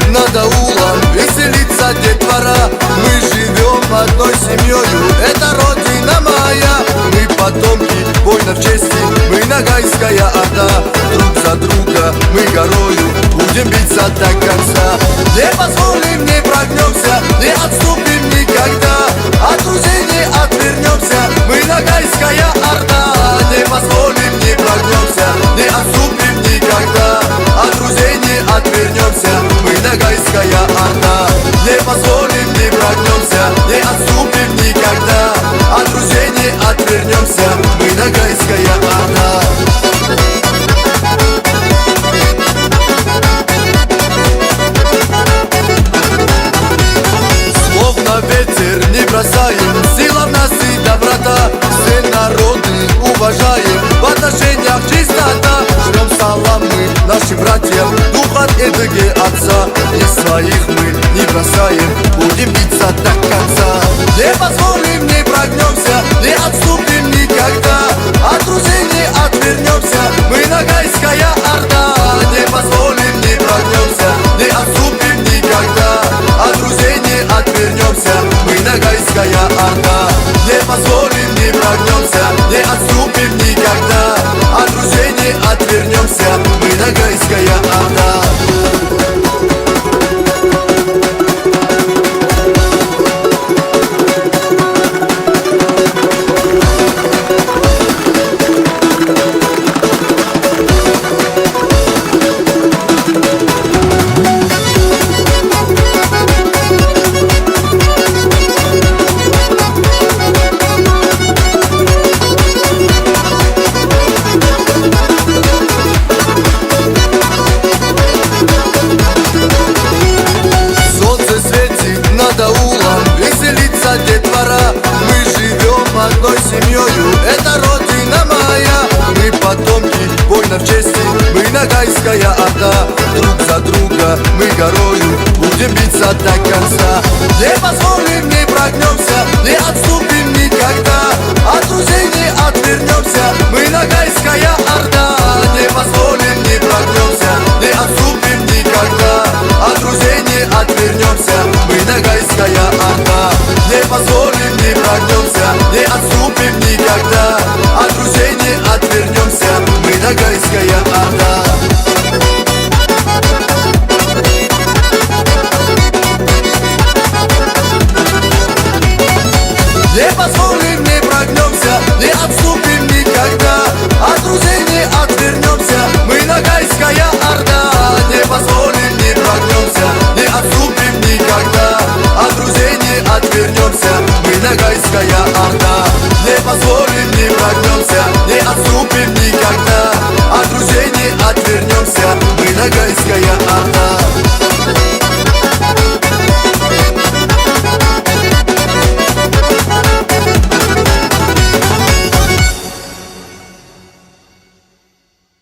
Над аулом веселится детвора. Мы живем одной семьёю, это родина моя. Мы потомки воинов чести, мы нагайская орда. Друг за друга мы горою будем биться до конца. Не позволим, не прогнемся, не отступим никогда. От друзей не отвернемся, мы нагайская орда. Не позволим, не прогнемся, не отступим никогда. От друзей не отвернемся, мы нагайская орда. Не позволим, не прогнемся, не отступим никогда. От друзей не отвернемся, мы нагайская орда. Словно ветер не бросаем, сила в нас и доброта. Все народы уважаем, в отношениях чистота. Шлем салам мы нашим братьям, дух от Эдыги отца. И своих мы не бросаем, будем биться до конца. Не позволим, не прогнемся, не отступим никогда. От друзей не отвернемся, мы нагайская орда. Не позволим, не прогнемся, не отступим никогда. От друзей не отвернемся, мы нагайская орда. Не позволим, не прогнемся, не отступим никогда. От друзей не отвернемся, мы нагайская орда. Над аулом веселится детвора. Мы живем одной семьёю, это родина моя. Мы потомки воинов чести, мы нагайская орда. Друг за друга мы горою будем биться до конца. Не позволим, не прогнемся, не отступим никогда. От друзей не отвернемся, мы нагайская орда. Не позволим, не прогнемся, не отступим никогда. От друзей не отвернемся, мы нагайская орда. Не позволим, не прогнемся, не отступим никогда. От друзей не отвернемся, мы нагайская орда. Не позволим, не прогнемся, не отступим никогда. От друзей не отвернемся, мы нагайская орда. Не позволим, не прогнемся, не отступим никогда. От друзей не отвернемся, мы нагайская орда.